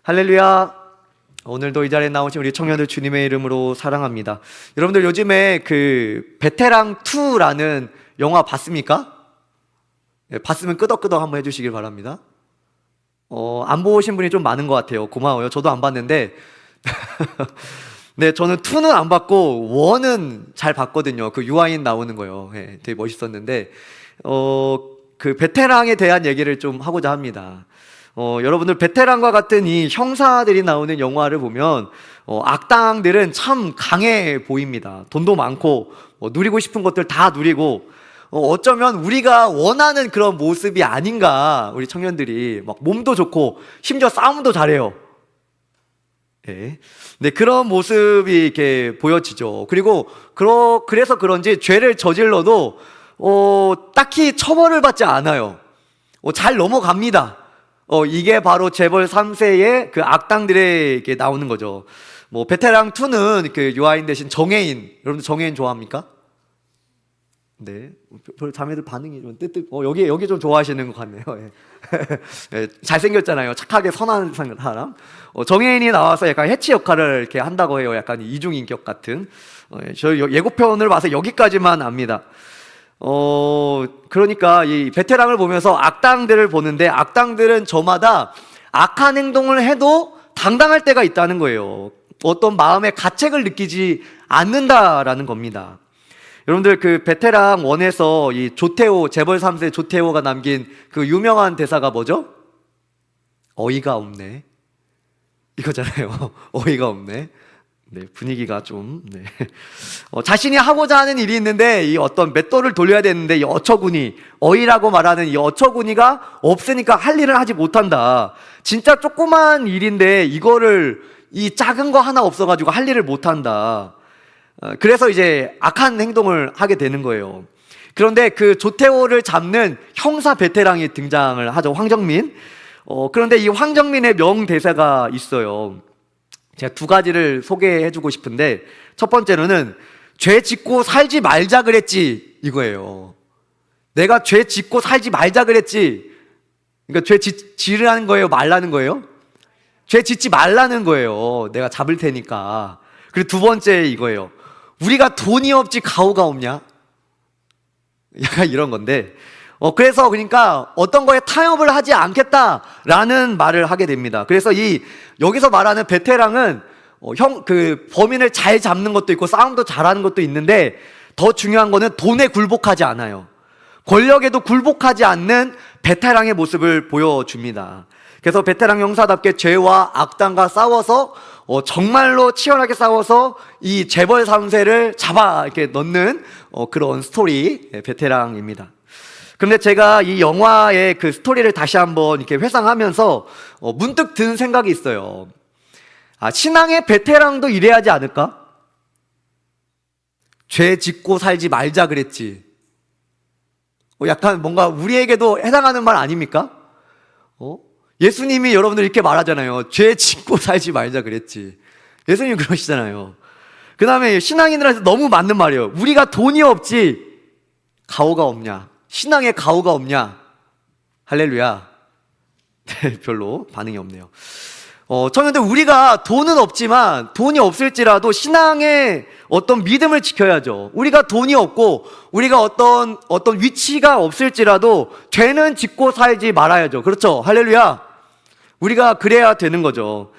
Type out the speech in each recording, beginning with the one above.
할렐루야. 오늘도 이 자리에 나오신 우리 청년들 주님의 이름으로 사랑합니다. 여러분들 요즘에 그 베테랑 2라는 영화 봤습니까? 네, 봤으면 끄덕끄덕 한번 해주시길 바랍니다. 안 보신 분이 좀 많은 것 같아요. 고마워요. 저도 안 봤는데 네, 저는 2는 안 봤고 1은 잘 봤거든요. 그 유아인 나오는 거요. 네, 되게 멋있었는데 그 베테랑에 대한 얘기를 좀 하고자 합니다. 여러분들 베테랑과 같은 이 형사들이 나오는 영화를 보면 악당들은 참 강해 보입니다. 돈도 많고 누리고 싶은 것들 다 누리고 어쩌면 우리가 원하는 그런 모습이 아닌가. 우리 청년들이 막 몸도 좋고 심지어 싸움도 잘해요. 네. 네, 그런 모습이 이렇게 보여지죠. 그리고 그래서 그런지 죄를 저질러도 딱히 처벌을 받지 않아요. 잘 넘어갑니다. 이게 바로 재벌 3세의 그 악당들에게 나오는 거죠. 베테랑 2는 그 유아인 대신 정혜인. 여러분들 정혜인 좋아합니까? 네. 별 자매들 반응이 좀 뜨뜻. 여기 좀 좋아하시는 것 같네요. 예. 예, 잘생겼잖아요. 착하게 선한 사람. 정혜인이 나와서 약간 해치 역할을 이렇게 한다고 해요. 약간 이중인격 같은. 저 예고편을 봐서 여기까지만 압니다. 그러니까 이 베테랑을 보면서 악당들을 보는데 악당들은 저마다 악한 행동을 해도 당당할 때가 있다는 거예요. 어떤 마음의 가책을 느끼지 않는다라는 겁니다. 여러분들 그 베테랑 1에서 이 조태호, 재벌 3세 조태호가 남긴 그 유명한 대사가 뭐죠? 어이가 없네. 이거잖아요. 어이가 없네. 네, 분위기가 좀, 네. 자신이 하고자 하는 일이 있는데, 이 어떤 맷돌을 돌려야 되는데, 이 어처구니, 어이라고 말하는 이 어처구니가 없으니까 할 일을 하지 못한다. 진짜 조그만 일인데, 이거를, 이 작은 거 하나 없어가지고 할 일을 못한다. 그래서 이제 악한 행동을 하게 되는 거예요. 그런데 그 조태호를 잡는 형사 베테랑이 등장을 하죠. 황정민. 그런데 이 황정민의 명대사가 있어요. 제가 2가지를 소개해주고 싶은데, 첫 번째로는 죄 짓고 살지 말자 그랬지, 이거예요. 내가 죄 짓고 살지 말자 그랬지. 그러니까 죄 지으라는 거예요, 말라는 거예요? 죄 짓지 말라는 거예요. 내가 잡을 테니까. 그리고 2번째 이거예요. 우리가 돈이 없지 가오가 없냐? 약간 이런 건데, 그래서 그러니까 어떤 거에 타협을 하지 않겠다라는 말을 하게 됩니다. 그래서 여기서 말하는 베테랑은 그 범인을 잘 잡는 것도 있고 싸움도 잘하는 것도 있는데 더 중요한 거는 돈에 굴복하지 않아요. 권력에도 굴복하지 않는 베테랑의 모습을 보여줍니다. 그래서 베테랑 형사답게 죄와 악당과 싸워서 정말로 치열하게 싸워서 이 재벌 3세를 잡아 이렇게 넣는 그런 스토리 베테랑입니다. 그런데 제가 이 영화의 그 스토리를 다시 한번 이렇게 회상하면서 문득 든 생각이 있어요. 신앙의 베테랑도 이래야 하지 않을까? 죄 짓고 살지 말자 그랬지. 약간 뭔가 우리에게도 해당하는 말 아닙니까? 예수님이 여러분들 이렇게 말하잖아요. 죄 짓고 살지 말자 그랬지. 예수님 그러시잖아요. 그 다음에 신앙인들한테 너무 맞는 말이에요. 우리가 돈이 없지 가오가 없냐? 신앙에 가오가 없냐? 할렐루야. 네, 별로 반응이 없네요. 청년들 우리가 돈은 없지만 돈이 없을지라도 신앙의 어떤 믿음을 지켜야죠. 우리가 돈이 없고 우리가 어떤 위치가 없을지라도 죄는 짓고 살지 말아야죠. 그렇죠? 할렐루야. 우리가 그래야 되는 거죠.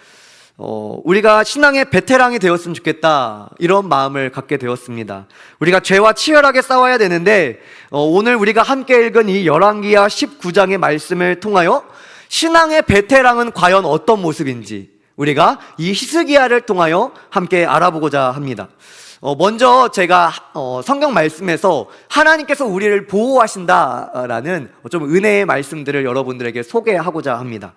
우리가 신앙의 베테랑이 되었으면 좋겠다, 이런 마음을 갖게 되었습니다. 우리가 죄와 치열하게 싸워야 되는데 오늘 우리가 함께 읽은 이 열왕기하 19장의 말씀을 통하여 신앙의 베테랑은 과연 어떤 모습인지 우리가 이 히스기야를 통하여 함께 알아보고자 합니다. 먼저 제가 성경 말씀에서 하나님께서 우리를 보호하신다라는 좀 은혜의 말씀들을 여러분들에게 소개하고자 합니다.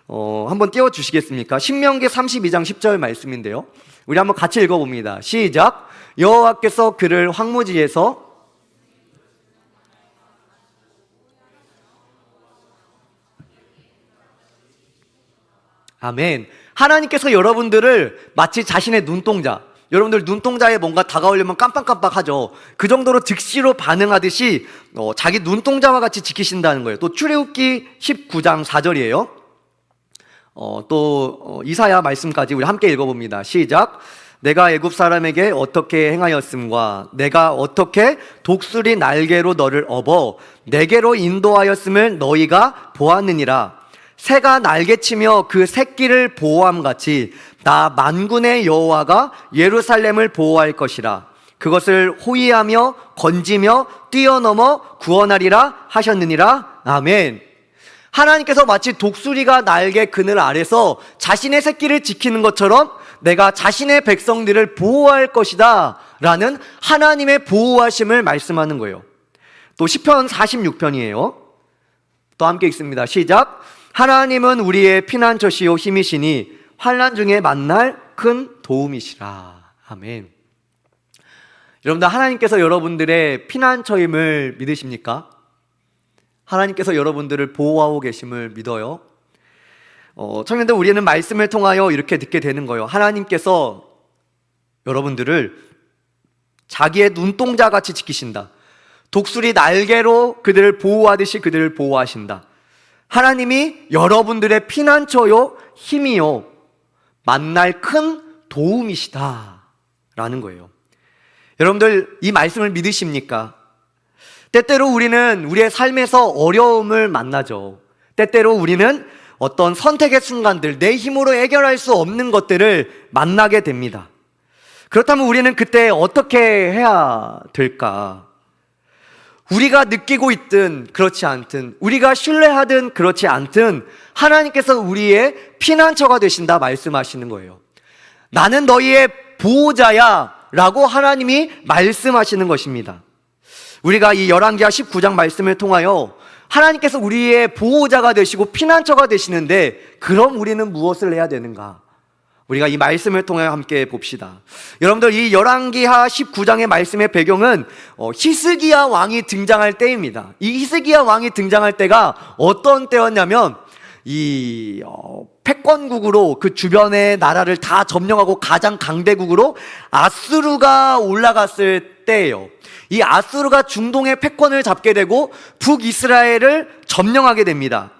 한번 띄워주시겠습니까? 신명기 32장 10절 말씀인데요, 우리 한번 같이 읽어봅니다. 시작. 여호와께서 그를 황무지에서 아멘. 하나님께서 여러분들을 마치 자신의 눈동자, 여러분들 눈동자에 뭔가 다가오려면 깜빡깜빡 하죠. 그 정도로 즉시로 반응하듯이 자기 눈동자와 같이 지키신다는 거예요. 또 출애굽기 19장 4절이에요. 이사야 말씀까지 우리 함께 읽어봅니다. 시작. 내가 애굽 사람에게 어떻게 행하였음과 내가 어떻게 독수리 날개로 너를 업어 내게로 인도하였음을 너희가 보았느니라. 새가 날개치며 그 새끼를 보호함 같이 나 만군의 여호와가 예루살렘을 보호할 것이라. 그것을 호위하며 건지며 뛰어넘어 구원하리라 하셨느니라. 아멘. 하나님께서 마치 독수리가 날개 그늘 아래서 자신의 새끼를 지키는 것처럼 내가 자신의 백성들을 보호할 것이다 라는 하나님의 보호하심을 말씀하는 거예요. 또 시편 46편이에요. 또 함께 읽습니다. 시작. 하나님은 우리의 피난처시요 힘이시니 환난 중에 만날 큰 도움이시라. 아멘. 여러분들, 하나님께서 여러분들의 피난처임을 믿으십니까? 하나님께서 여러분들을 보호하고 계심을 믿어요? 청년들, 우리는 말씀을 통하여 이렇게 듣게 되는 거예요. 하나님께서 여러분들을 자기의 눈동자같이 지키신다. 독수리 날개로 그들을 보호하듯이 그들을 보호하신다. 하나님이 여러분들의 피난처요 힘이요 만날 큰 도움이시다 라는 거예요. 여러분들, 이 말씀을 믿으십니까? 때때로 우리는 우리의 삶에서 어려움을 만나죠. 때때로 우리는 어떤 선택의 순간들, 내 힘으로 해결할 수 없는 것들을 만나게 됩니다. 그렇다면 우리는 그때 어떻게 해야 될까? 우리가 느끼고 있든 그렇지 않든, 우리가 신뢰하든 그렇지 않든 하나님께서 우리의 피난처가 되신다 말씀하시는 거예요. 나는 너희의 보호자야 라고 하나님이 말씀하시는 것입니다. 우리가 이 열왕기하 19장 말씀을 통하여 하나님께서 우리의 보호자가 되시고 피난처가 되시는데, 그럼 우리는 무엇을 해야 되는가? 우리가 이 말씀을 통해 함께 봅시다. 여러분들, 이 열왕기하 19장의 말씀의 배경은 히스기야 왕이 등장할 때입니다. 이 히스기야 왕이 등장할 때가 어떤 때였냐면, 이 패권국으로 그 주변의 나라를 다 점령하고 가장 강대국으로 아수르가 올라갔을 때예요. 이 아수르가 중동의 패권을 잡게 되고 북이스라엘을 점령하게 됩니다.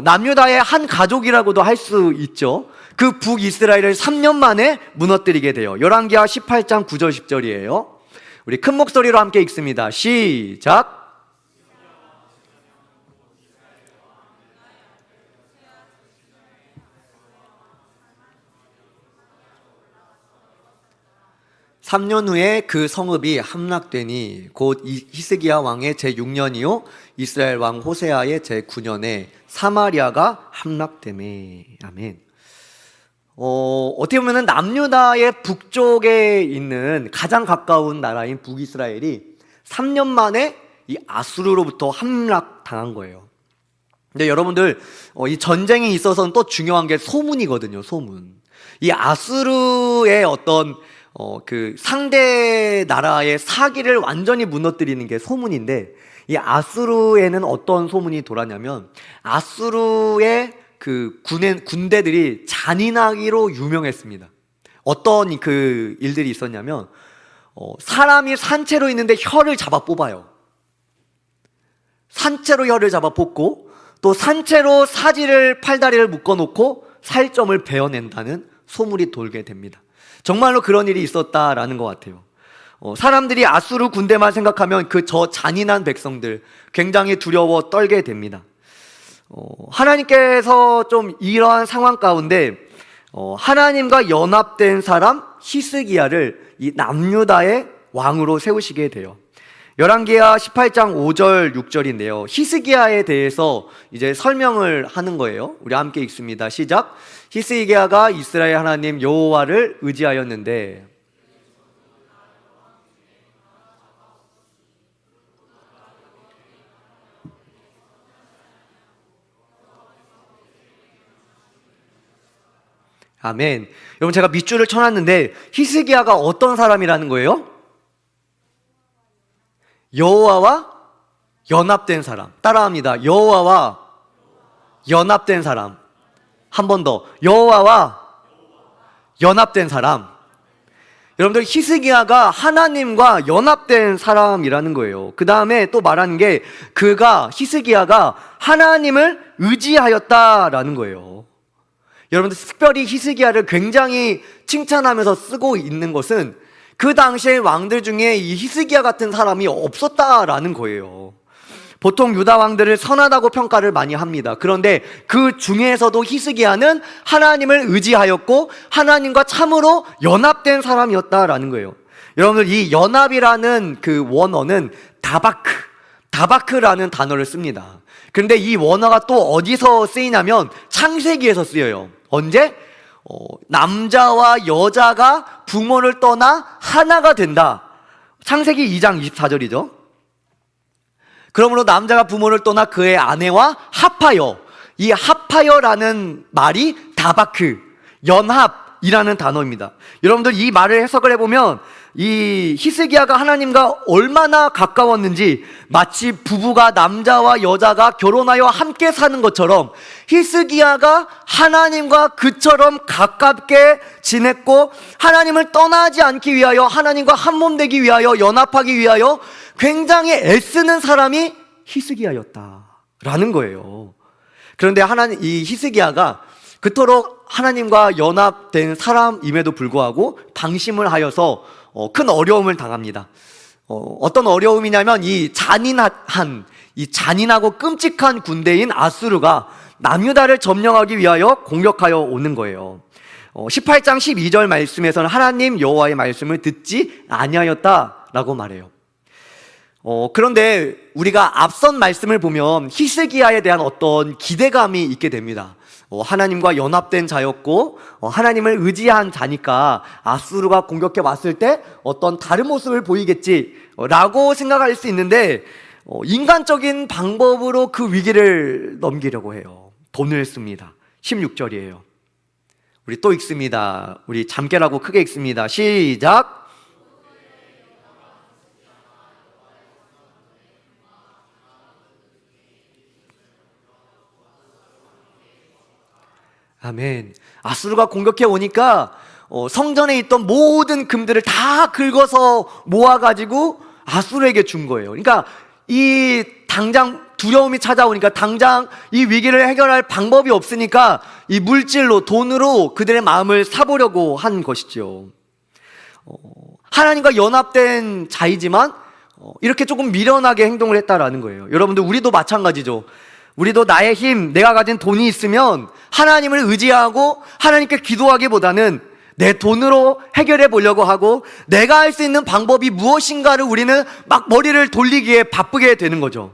남유다의 한 가족이라고도 할 수 있죠. 그 북이스라엘을 3년 만에 무너뜨리게 돼요. 열왕기하 18장 9절 10절이에요. 우리 큰 목소리로 함께 읽습니다. 시작. 3년 후에 그 성읍이 함락되니 곧 히스기야 왕의 제6년이요 이스라엘 왕 호세아의 제9년에 사마리아가 함락되매. 아멘. 어떻게 보면 남유다의 북쪽에 있는 가장 가까운 나라인 북이스라엘이 3년 만에 이 아수르로부터 함락당한 거예요. 근데 여러분들, 이 전쟁에 있어서는 또 중요한 게 소문이거든요. 소문. 이 아수르의 어떤 그 상대 나라의 사기를 완전히 무너뜨리는 게 소문인데, 이 아수르에는 어떤 소문이 돌았냐면, 아수르의 그 군대들이 잔인하기로 유명했습니다. 어떤 그 일들이 있었냐면, 사람이 산채로 있는데 혀를 잡아 뽑아요. 산채로 혀를 잡아 뽑고, 또 산채로 사지를 팔다리를 묶어놓고 살점을 베어낸다는 소문이 돌게 됩니다. 정말로 그런 일이 있었다라는 것 같아요. 사람들이 아수르 군대만 생각하면 그 저 잔인한 백성들 굉장히 두려워 떨게 됩니다. 하나님께서 좀 이러한 상황 가운데 하나님과 연합된 사람 히스기야를 이 남유다의 왕으로 세우시게 돼요. 열왕기하 18장 5절 6절인데요. 히스기야에 대해서 이제 설명을 하는 거예요. 우리 함께 읽습니다. 시작. 히스기야가 이스라엘 하나님 여호와를 의지하였는데, 아멘. 여러분, 제가 밑줄을 쳐놨는데 히스기야가 어떤 사람이라는 거예요? 여호와와 연합된 사람. 따라합니다. 여호와와 연합된 사람. 한 번 더. 여호와와 연합된 사람. 여러분들, 히스기야가 하나님과 연합된 사람이라는 거예요. 그 다음에 또 말하는 게, 히스기야가 하나님을 의지하였다라는 거예요. 여러분들 특별히 히스기야를 굉장히 칭찬하면서 쓰고 있는 것은 그 당시에 왕들 중에 이 히스기야 같은 사람이 없었다라는 거예요. 보통 유다 왕들을 선하다고 평가를 많이 합니다. 그런데 그 중에서도 히스기야는 하나님을 의지하였고 하나님과 참으로 연합된 사람이었다라는 거예요. 여러분들 이 연합이라는 그 원어는 다바크라는 단어를 씁니다. 그런데 이 원어가 또 어디서 쓰이냐면 창세기에서 쓰여요. 언제? 남자와 여자가 부모를 떠나 하나가 된다. 창세기 2장 24절이죠. 그러므로 남자가 부모를 떠나 그의 아내와 합하여, 이 합하여라는 말이 다바크, 연합이라는 단어입니다. 여러분들 이 말을 해석을 해보면 이 히스기야가 하나님과 얼마나 가까웠는지 마치 부부가, 남자와 여자가 결혼하여 함께 사는 것처럼 히스기야가 하나님과 그처럼 가깝게 지냈고 하나님을 떠나지 않기 위하여, 하나님과 한몸 되기 위하여, 연합하기 위하여 굉장히 애쓰는 사람이 히스기야였다라는 거예요. 그런데 이 히스기야가 그토록 하나님과 연합된 사람임에도 불구하고 방심을 하여서 큰 어려움을 당합니다. 어떤 어려움이냐면 이 잔인하고 끔찍한 군대인 아수르가 남유다를 점령하기 위하여 공격하여 오는 거예요. 18장 12절 말씀에서는 하나님 여호와의 말씀을 듣지 아니하였다라고 말해요. 그런데 우리가 앞선 말씀을 보면 히스기야에 대한 어떤 기대감이 있게 됩니다. 하나님과 연합된 자였고 하나님을 의지한 자니까 아수르가 공격해 왔을 때 어떤 다른 모습을 보이겠지 라고 생각할 수 있는데 인간적인 방법으로 그 위기를 넘기려고 해요. 돈을 씁니다. 16절이에요. 우리 또 읽습니다. 우리 잠깨라고 크게 읽습니다. 시작. 아멘. 아수르가 공격해 오니까 성전에 있던 모든 금들을 다 긁어서 모아가지고 아수르에게 준 거예요. 그러니까 이 당장 두려움이 찾아오니까 당장 이 위기를 해결할 방법이 없으니까 이 물질로, 돈으로 그들의 마음을 사보려고 한 것이죠. 하나님과 연합된 자이지만 이렇게 조금 미련하게 행동을 했다라는 거예요. 여러분들 우리도 마찬가지죠. 우리도 나의 힘, 내가 가진 돈이 있으면 하나님을 의지하고 하나님께 기도하기보다는 내 돈으로 해결해 보려고 하고 내가 할 수 있는 방법이 무엇인가를 우리는 막 머리를 돌리기에 바쁘게 되는 거죠.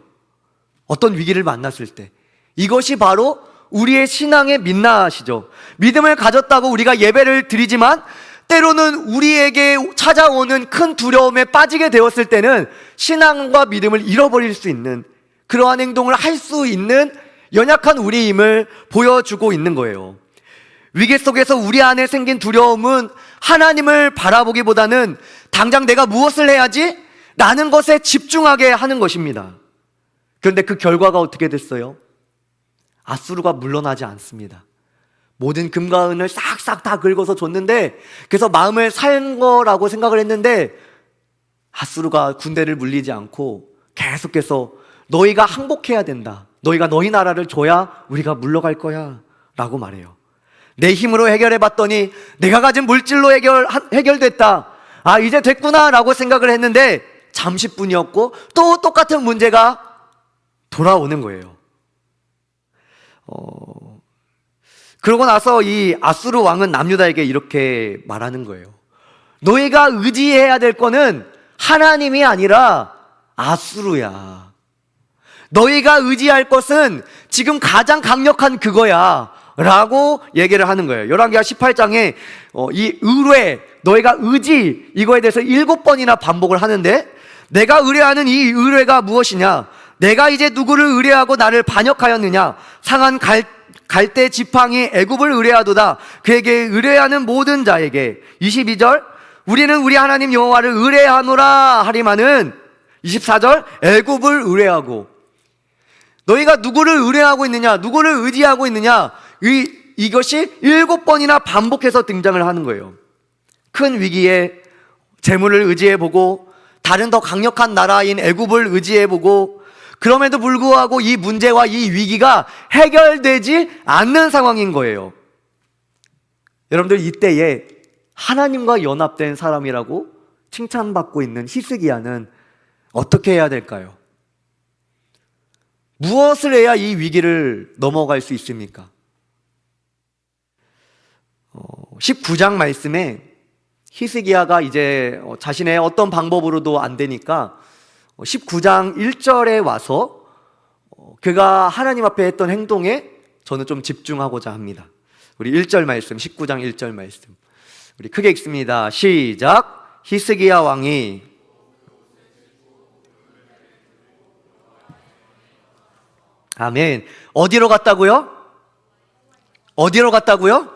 어떤 위기를 만났을 때. 이것이 바로 우리의 신앙의 민낯이죠. 믿음을 가졌다고 우리가 예배를 드리지만 때로는 우리에게 찾아오는 큰 두려움에 빠지게 되었을 때는 신앙과 믿음을 잃어버릴 수 있는 그러한 행동을 할 수 있는 연약한 우리임을 보여주고 있는 거예요. 위기 속에서 우리 안에 생긴 두려움은 하나님을 바라보기보다는 당장 내가 무엇을 해야지? 라는 것에 집중하게 하는 것입니다. 그런데 그 결과가 어떻게 됐어요? 아수르가 물러나지 않습니다. 모든 금과 은을 싹싹 다 긁어서 줬는데 그래서 마음을 산 거라고 생각을 했는데 아수르가 군대를 물리지 않고 계속해서 너희가 항복해야 된다. 너희가 너희 나라를 줘야 우리가 물러갈 거야 라고 말해요. 내 힘으로 해결해 봤더니 내가 가진 물질로 해결됐다. 아, 이제 됐구나 라고 생각을 했는데 잠시뿐이었고 또 똑같은 문제가 돌아오는 거예요. 그러고 나서 이 아수르 왕은 남유다에게 이렇게 말하는 거예요. 너희가 의지해야 될 거는 하나님이 아니라 아수르야. 너희가 의지할 것은 지금 가장 강력한 그거야 라고 얘기를 하는 거예요. 열왕기하 18장에 이 의뢰, 너희가 의지, 이거에 대해서 7번이나 반복을 하는데 내가 의뢰하는 이 의뢰가 무엇이냐? 내가 이제 누구를 의뢰하고 나를 반역하였느냐? 상한 갈대 지팡이 애굽을 의뢰하도다. 그에게 의뢰하는 모든 자에게. 22절 우리는 우리 하나님 여호와를 의뢰하노라 하리마는 24절 애굽을 의뢰하고. 너희가 누구를 의뢰하고 있느냐, 누구를 의지하고 있느냐, 이것이 7번이나 반복해서 등장을 하는 거예요. 큰 위기에 재물을 의지해보고 다른 더 강력한 나라인 애굽을 의지해보고 그럼에도 불구하고 이 문제와 이 위기가 해결되지 않는 상황인 거예요. 여러분들 이때에 하나님과 연합된 사람이라고 칭찬받고 있는 히스기야는 어떻게 해야 될까요? 무엇을 해야 이 위기를 넘어갈 수 있습니까? 19장 말씀에 히스기야가 이제 자신의 어떤 방법으로도 안 되니까 19장 1절에 와서 그가 하나님 앞에 했던 행동에 저는 좀 집중하고자 합니다. 우리 1절 말씀, 19장 1절 말씀 우리 크게 읽습니다. 시작. 히스기야 왕이 아멘. 어디로 갔다고요? 어디로 갔다고요?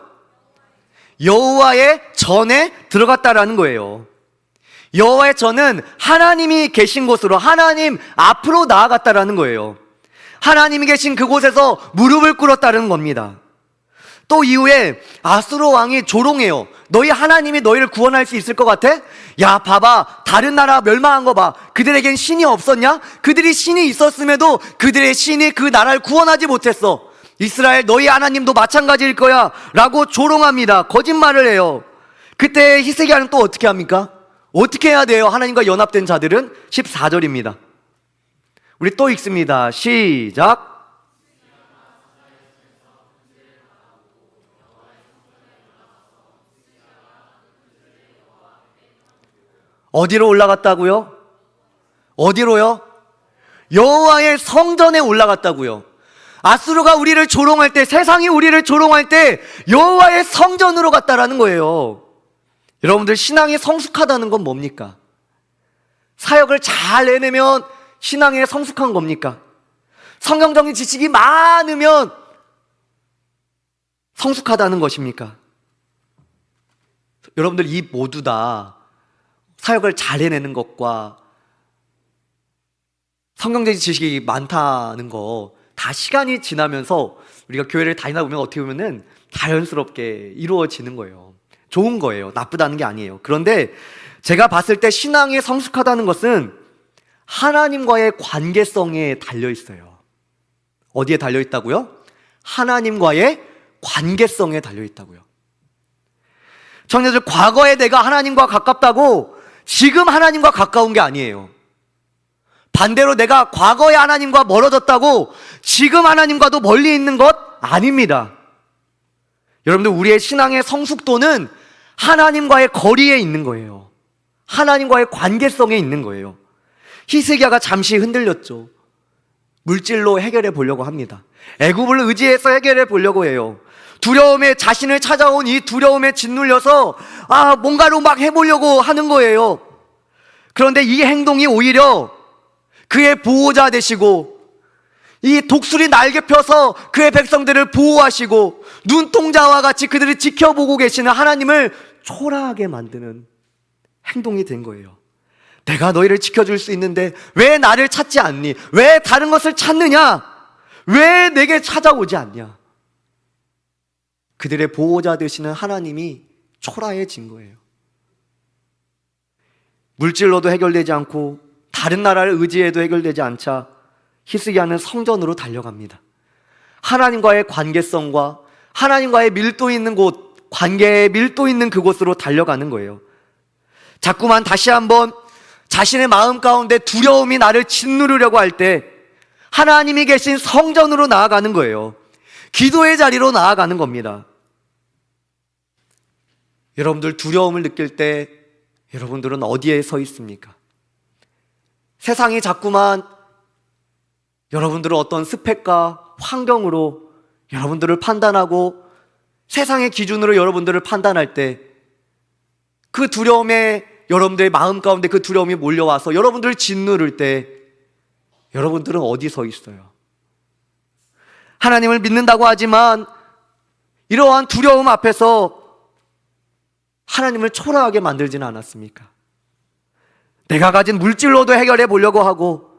여호와의 전에 들어갔다라는 거예요. 여호와의 전은 하나님이 계신 곳으로, 하나님 앞으로 나아갔다라는 거예요. 하나님이 계신 그곳에서 무릎을 꿇었다는 겁니다. 또 이후에 아수르 왕이 조롱해요. 너희 하나님이 너희를 구원할 수 있을 것 같아? 야, 봐봐, 다른 나라 멸망한 거 봐. 그들에겐 신이 없었냐? 그들이 신이 있었음에도 그들의 신이 그 나라를 구원하지 못했어. 이스라엘 너희 하나님도 마찬가지일 거야 라고 조롱합니다. 거짓말을 해요. 그때 히스기야는 또 어떻게 합니까? 어떻게 해야 돼요? 하나님과 연합된 자들은 14절입니다. 우리 또 읽습니다. 시작. 어디로 올라갔다고요? 어디로요? 여호와의 성전에 올라갔다고요. 아수르가 우리를 조롱할 때, 세상이 우리를 조롱할 때 여호와의 성전으로 갔다라는 거예요. 여러분들 신앙이 성숙하다는 건 뭡니까? 사역을 잘 해내면 신앙에 성숙한 겁니까? 성경적인 지식이 많으면 성숙하다는 것입니까? 여러분들 이 모두 다 사역을 잘 해내는 것과 성경적인 지식이 많다는 거 다 시간이 지나면서 우리가 교회를 다니다 보면 어떻게 보면은 자연스럽게 이루어지는 거예요. 좋은 거예요. 나쁘다는 게 아니에요. 그런데 제가 봤을 때 신앙이 성숙하다는 것은 하나님과의 관계성에 달려 있어요. 어디에 달려 있다고요? 하나님과의 관계성에 달려 있다고요. 청년들, 과거에 내가 하나님과 가깝다고 지금 하나님과 가까운 게 아니에요. 반대로 내가 과거에 하나님과 멀어졌다고 지금 하나님과도 멀리 있는 것 아닙니다. 여러분들, 우리의 신앙의 성숙도는 하나님과의 거리에 있는 거예요. 하나님과의 관계성에 있는 거예요. 히스기야가 잠시 흔들렸죠. 물질로 해결해 보려고 합니다. 애굽을 의지해서 해결해 보려고 해요. 두려움에 자신을 찾아온 이 두려움에 짓눌려서 뭔가로 막 해보려고 하는 거예요. 그런데 이 행동이 오히려 그의 보호자 되시고 이 독수리 날개 펴서 그의 백성들을 보호하시고 눈동자와 같이 그들을 지켜보고 계시는 하나님을 초라하게 만드는 행동이 된 거예요. 내가 너희를 지켜줄 수 있는데 왜 나를 찾지 않니? 왜 다른 것을 찾느냐? 왜 내게 찾아오지 않냐? 그들의 보호자 되시는 하나님이 초라해진 거예요. 물질로도 해결되지 않고 다른 나라를 의지해도 해결되지 않자 히스기야는 성전으로 달려갑니다. 하나님과의 관계성과 하나님과의 밀도 있는 곳, 관계의 밀도 있는 그곳으로 달려가는 거예요. 자꾸만 다시 한번 자신의 마음 가운데 두려움이 나를 짓누르려고 할 때 하나님이 계신 성전으로 나아가는 거예요. 기도의 자리로 나아가는 겁니다. 여러분들, 두려움을 느낄 때 여러분들은 어디에 서 있습니까? 세상이 자꾸만 여러분들을 어떤 스펙과 환경으로 여러분들을 판단하고 세상의 기준으로 여러분들을 판단할 때 그 두려움에 여러분들의 마음 가운데 그 두려움이 몰려와서 여러분들을 짓누를 때 여러분들은 어디 서 있어요? 하나님을 믿는다고 하지만 이러한 두려움 앞에서 하나님을 초라하게 만들지는 않았습니까? 내가 가진 물질로도 해결해 보려고 하고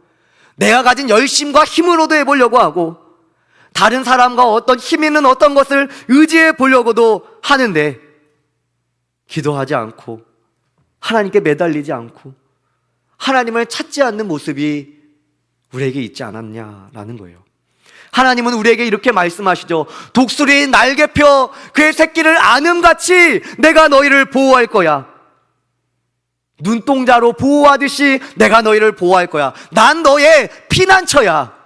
내가 가진 열심과 힘으로도 해보려고 하고 다른 사람과 어떤 힘 있는 어떤 것을 의지해 보려고도 하는데 기도하지 않고 하나님께 매달리지 않고 하나님을 찾지 않는 모습이 우리에게 있지 않았냐라는 거예요. 하나님은 우리에게 이렇게 말씀하시죠. 독수리 날개 펴 그의 새끼를 안음같이 내가 너희를 보호할 거야. 눈동자로 보호하듯이 내가 너희를 보호할 거야. 난 너의 피난처야.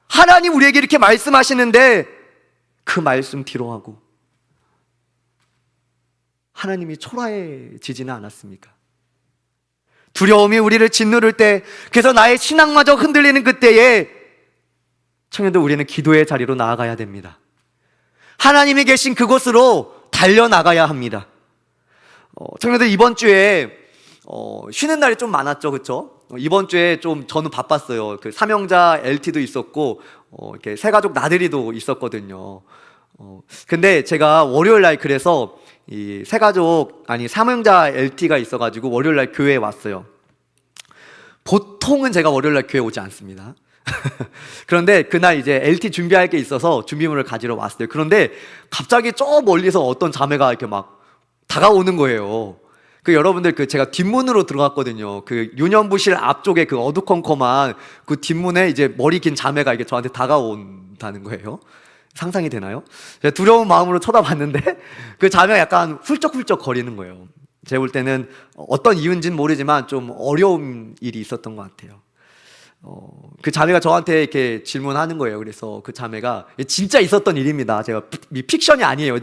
하나님 우리에게 이렇게 말씀하시는데 그 말씀 뒤로 하고 하나님이 초라해지지는 않았습니까? 두려움이 우리를 짓누를 때, 그래서 나의 신앙마저 흔들리는 그때에 청년들, 우리는 기도의 자리로 나아가야 됩니다. 하나님이 계신 그곳으로 달려나가야 합니다. 청년들, 이번 주에 쉬는 날이 좀 많았죠, 그렇죠? 이번 주에 좀 저는 바빴어요. 그 사명자 LT도 있었고 이렇게 새가족 나들이도 있었거든요. 근데 제가 월요일 날 그래서 이 사명자 LT가 있어가지고 월요일 날 교회에 왔어요. 보통은 제가 월요일 날 교회 오지 않습니다. 그런데 그날 이제 LT 준비할 게 있어서 준비물을 가지러 왔어요. 그런데 갑자기 저 멀리서 어떤 자매가 이렇게 막 다가오는 거예요. 여러분들 제가 뒷문으로 들어갔거든요. 유년부실 앞쪽에 어두컴컴한 그 뒷문에 이제 머리 긴 자매가 이렇게 저한테 다가온다는 거예요. 상상이 되나요? 제가 두려운 마음으로 쳐다봤는데 그 자매가 약간 훌쩍훌쩍 거리는 거예요. 제가 볼 때는 어떤 이유인지는 모르지만 좀 어려운 일이 있었던 것 같아요. 그 자매가 저한테 이렇게 질문하는 거예요. 그래서 그 자매가 진짜 있었던 일입니다. 제가 픽션이 아니에요.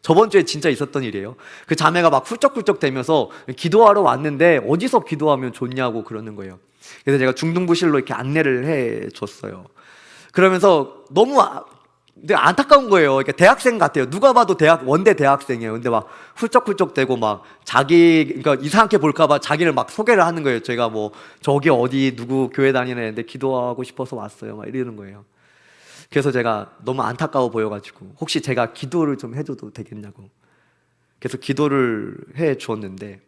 저번 주에 진짜 있었던 일이에요. 그 자매가 막 훌쩍훌쩍 대면서 기도하러 왔는데 어디서 기도하면 좋냐고 그러는 거예요. 그래서 제가 중등부실로 이렇게 안내를 해 줬어요. 그러면서 너무 근데 안타까운 거예요. 그러니까 대학생 같아요. 누가 봐도 원대 대학생이에요. 근데 막 훌쩍훌쩍 대고 막 그러니까 이상하게 볼까봐 자기를 막 소개를 하는 거예요. 제가 뭐 저기 어디 누구 교회 다니는 애인데 기도하고 싶어서 왔어요. 막 이러는 거예요. 그래서 제가 너무 안타까워 보여가지고 혹시 제가 기도를 좀 해줘도 되겠냐고. 그래서 기도를 해 주었는데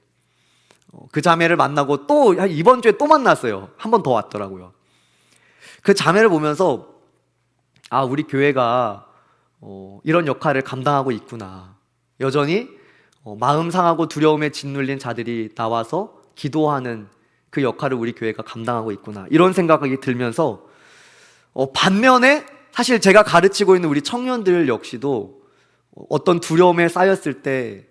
그 자매를 만나고 또 이번 주에 또 만났어요. 한 번 더 왔더라고요. 그 자매를 보면서 우리 교회가 이런 역할을 감당하고 있구나. 여전히 마음 상하고 두려움에 짓눌린 자들이 나와서 기도하는 그 역할을 우리 교회가 감당하고 있구나. 이런 생각이 들면서 반면에 사실 제가 가르치고 있는 우리 청년들 역시도 어떤 두려움에 쌓였을 때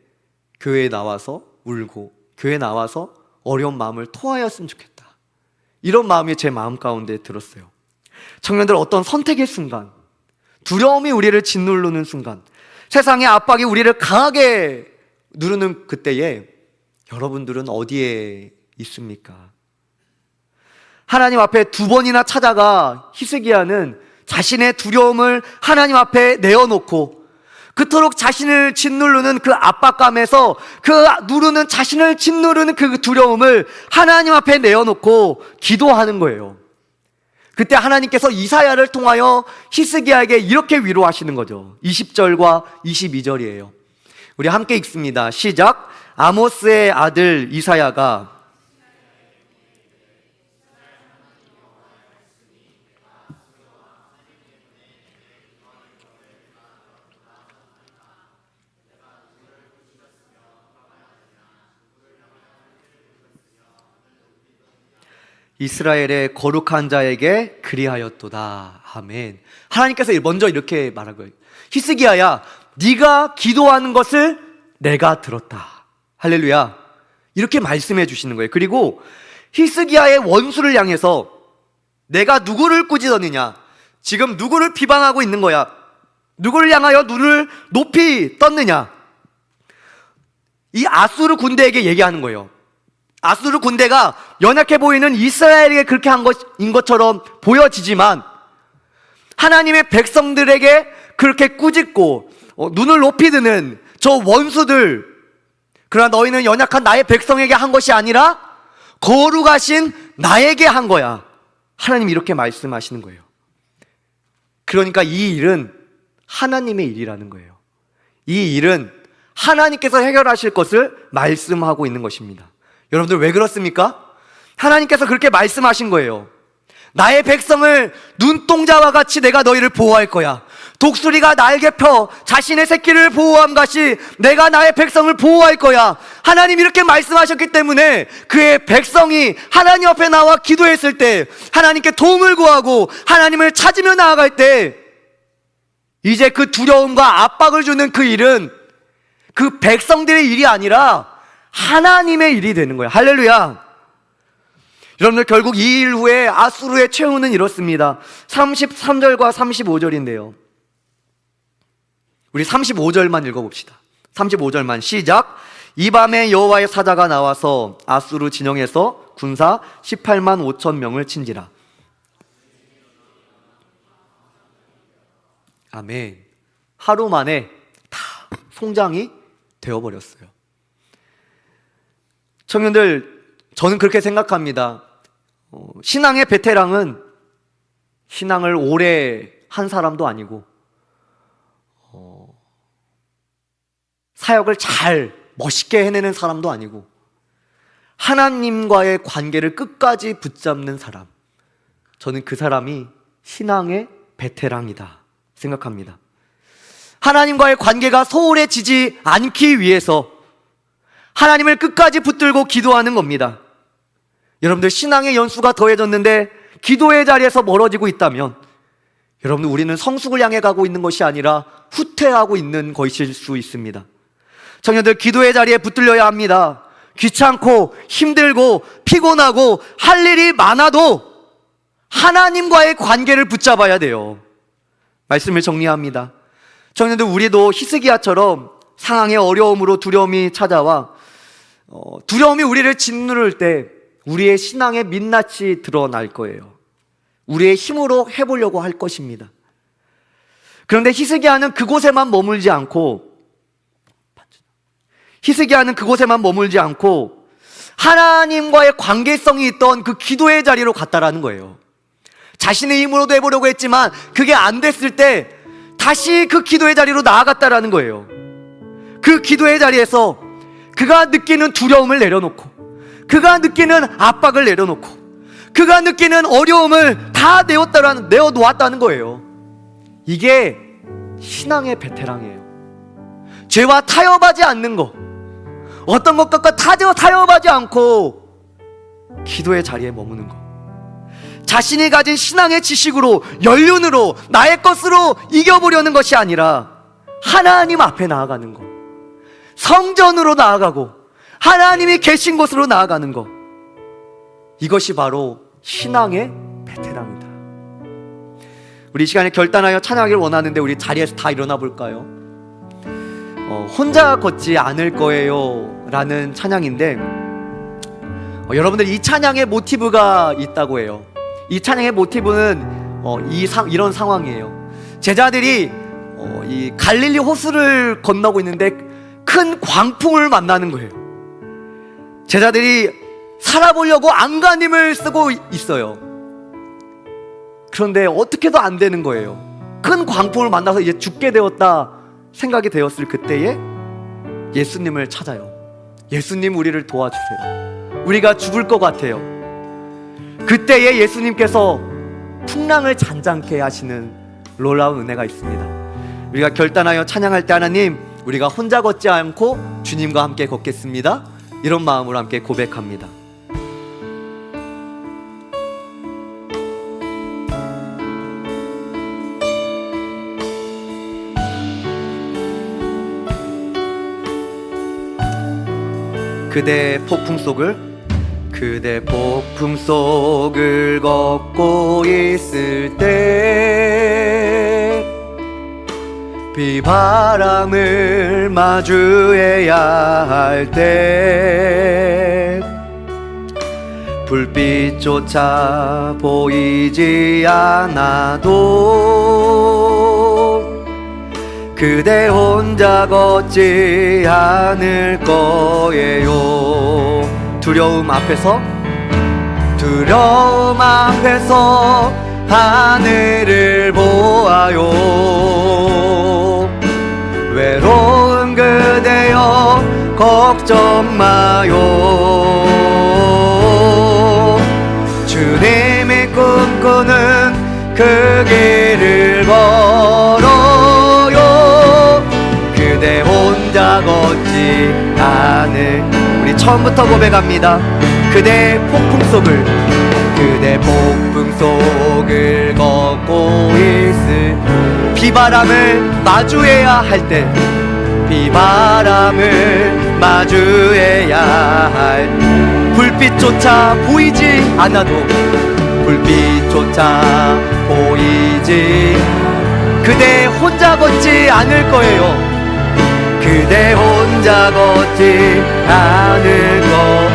교회에 나와서 울고 교회에 나와서 어려운 마음을 토하였으면 좋겠다. 이런 마음이 제 마음 가운데 들었어요. 청년들, 어떤 선택의 순간, 두려움이 우리를 짓누르는 순간, 세상의 압박이 우리를 강하게 누르는 그때에 여러분들은 어디에 있습니까? 하나님 앞에 2번이나 찾아가 히스기야는 자신의 두려움을 하나님 앞에 내어놓고 그토록 자신을 짓누르는 그 압박감에서 자신을 짓누르는 그 두려움을 하나님 앞에 내어놓고 기도하는 거예요. 그때 하나님께서 이사야를 통하여 히스기야에게 이렇게 위로하시는 거죠. 20절과 22절이에요. 우리 함께 읽습니다. 시작. 아모스의 아들 이사야가 이스라엘의 거룩한 자에게 그리하였도다. 아멘. 하나님께서 먼저 이렇게 말한 거예요. 히스기야야, 네가 기도하는 것을 내가 들었다. 할렐루야. 이렇게 말씀해 주시는 거예요. 그리고 히스기야의 원수를 향해서 내가 누구를 꾸짖었느냐? 지금 누구를 비방하고 있는 거야? 누구를 향하여 눈을 높이 떴느냐? 이 아수르 군대에게 얘기하는 거예요. 아수르 군대가 연약해 보이는 이스라엘에게 그렇게 한 것인 것처럼 보여지지만 하나님의 백성들에게 그렇게 꾸짖고 눈을 높이 드는 저 원수들, 그러나 너희는 연약한 나의 백성에게 한 것이 아니라 거룩하신 나에게 한 거야. 하나님이 이렇게 말씀하시는 거예요. 그러니까 이 일은 하나님의 일이라는 거예요. 이 일은 하나님께서 해결하실 것을 말씀하고 있는 것입니다. 여러분들 왜 그렇습니까? 하나님께서 그렇게 말씀하신 거예요. 나의 백성을 눈동자와 같이 내가 너희를 보호할 거야. 독수리가 날개 펴 자신의 새끼를 보호함 같이 내가 나의 백성을 보호할 거야. 하나님이 이렇게 말씀하셨기 때문에 그의 백성이 하나님 앞에 나와 기도했을 때, 하나님께 도움을 구하고 하나님을 찾으며 나아갈 때, 이제 그 두려움과 압박을 주는 그 일은 그 백성들의 일이 아니라 하나님의 일이 되는 거예요. 할렐루야. 여러분들, 결국 이 일 후에 아수르의 최후는 이렇습니다. 33절과 35절인데요 우리 35절만 읽어봅시다. 35절만 시작. 이 밤에 여호와의 사자가 나와서 아수르 진영에서 군사 18만 5천 명을 친지라. 아멘. 하루 만에 다 송장이 되어버렸어요. 청년들, 저는 그렇게 생각합니다. 신앙의 베테랑은 신앙을 오래 한 사람도 아니고 사역을 잘 멋있게 해내는 사람도 아니고 하나님과의 관계를 끝까지 붙잡는 사람, 저는 그 사람이 신앙의 베테랑이다 생각합니다. 하나님과의 관계가 소홀해지지 않기 위해서 하나님을 끝까지 붙들고 기도하는 겁니다. 여러분들, 신앙의 연수가 더해졌는데 기도의 자리에서 멀어지고 있다면 여러분들, 우리는 성숙을 향해 가고 있는 것이 아니라 후퇴하고 있는 것일 수 있습니다. 청년들, 기도의 자리에 붙들려야 합니다. 귀찮고 힘들고 피곤하고 할 일이 많아도 하나님과의 관계를 붙잡아야 돼요. 말씀을 정리합니다. 청년들, 우리도 히스기야처럼 상황의 어려움으로 두려움이 찾아와 두려움이 우리를 짓누를 때 우리의 신앙의 민낯이 드러날 거예요. 우리의 힘으로 해보려고 할 것입니다. 그런데 히스기야는 그곳에만 머물지 않고 하나님과의 관계성이 있던 그 기도의 자리로 갔다라는 거예요. 자신의 힘으로도 해보려고 했지만 그게 안 됐을 때 다시 그 기도의 자리로 나아갔다라는 거예요. 그 기도의 자리에서 그가 느끼는 두려움을 내려놓고, 그가 느끼는 압박을 내려놓고, 그가 느끼는 어려움을 다 내어놓았다는 거예요. 이게 신앙의 베테랑이에요. 죄와 타협하지 않는 거, 어떤 것과 타협하지 않고 기도의 자리에 머무는 거, 자신이 가진 신앙의 지식으로, 연륜으로, 나의 것으로 이겨보려는 것이 아니라 하나님 앞에 나아가는 거, 성전으로 나아가고 하나님이 계신 곳으로 나아가는 것, 이것이 바로 신앙의 베테랑이다. 우리 이 시간에 결단하여 찬양하기를 원하는데 우리 자리에서 다 일어나 볼까요? 혼자 걷지 않을 거예요 라는 찬양인데, 여러분들, 이 찬양의 모티브가 있다고 해요. 이 찬양의 모티브는 이런 상황이에요. 제자들이 이 갈릴리 호수를 건너고 있는데 큰 광풍을 만나는 거예요. 제자들이 살아보려고 안간힘을 쓰고 있어요. 그런데 어떻게도 안 되는 거예요. 큰 광풍을 만나서 이제 죽게 되었다 생각이 되었을 그때에 예수님을 찾아요. 예수님, 우리를 도와주세요. 우리가 죽을 것 같아요. 그때에 예수님께서 풍랑을 잔잔케 하시는 놀라운 은혜가 있습니다. 우리가 결단하여 찬양할 때, 하나님, 우리가 혼자 걷지 않고 주님과 함께 걷겠습니다, 이런 마음으로 함께 고백합니다. 그대 폭풍 속을 걷고 있을 때, 비바람을 마주해야 할 때, 불빛조차 보이지 않아도 그대 혼자 걷지 않을 거예요. 두려움 앞에서 하늘을 보아요. 외로운 그대여 걱정 마요. 주님이 꿈꾸는 그 길을 걸어요. 그대 혼자 걷지 않을. 우리 처음부터 고백합니다. 그대 폭풍 속을 걷고 있을 비바람을 마주해야 할 때, 비바람을 마주해야 할 불빛조차 보이지 않아도, 불빛조차 보이지, 그대 혼자 걷지 않을 거예요. 그대 혼자 걷지 않을 거.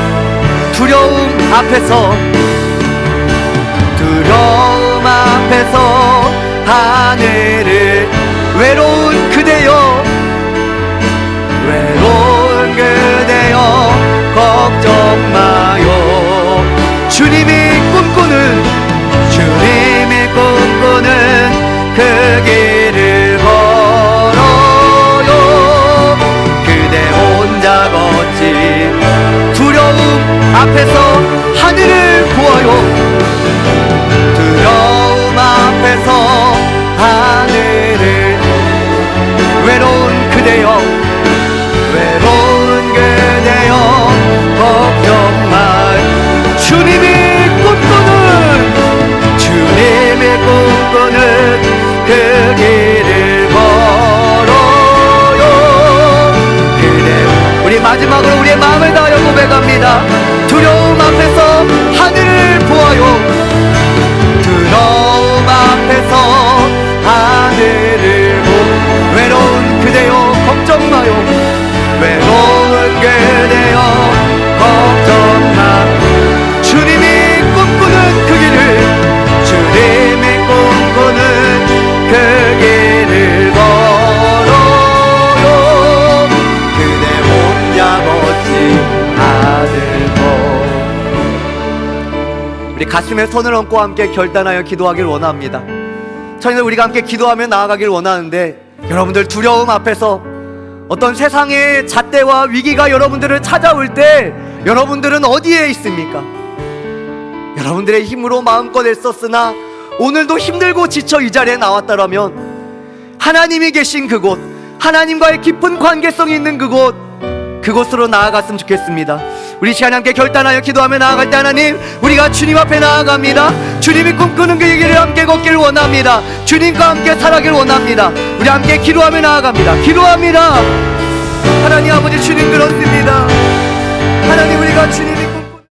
두려움 앞에서 하늘을 외로운 그대여, 외로운 그대여 걱정 마요. 주님이 꿈꾸는 그 길을 걸어요. 그대 혼자 걷지, 두려움 앞에서 하늘을 보아요. 두려움 앞에서 하늘을, 외로운 그대여, 외로운 그대여 걱정 마. 주님이 꿈꾸는 그 길을 걸어요. 그대, 우리 마지막으로 우리의 마음을 다하여 고백합니다. 두려움 앞에서 하늘을 보아요. 두려움 앞에서 하늘을 보. 외로운 그대여 걱정 마요. 외로운 그대여 걱정 마. 주님이 꿈꾸는 그 길을, 주님이 꿈꾸는 그 길을 걸어요. 그대 혼자 걷지 않을 것. 우리 가슴에 손을 얹고 함께 결단하여 기도하길 원합니다. 저희는 우리가 함께 기도하며 나아가길 원하는데, 여러분들 두려움 앞에서 어떤 세상의 잣대와 위기가 여러분들을 찾아올 때 여러분들은 어디에 있습니까? 여러분들의 힘으로 마음껏 애썼으나 오늘도 힘들고 지쳐 이 자리에 나왔다라면, 하나님이 계신 그곳, 하나님과의 깊은 관계성이 있는 그곳으로 나아갔으면 좋겠습니다. 우리 시간 함께 결단하여 기도하며 나아갈 때, 하나님, 우리가 주님 앞에 나아갑니다. 주님이 꿈꾸는 그 길을 함께 걷길 원합니다. 주님과 함께 살아가길 원합니다. 우리 함께 기도하며 나아갑니다. 기도합니다. 하나님 아버지, 주님 그렇습니다. 하나님, 우리가 주님이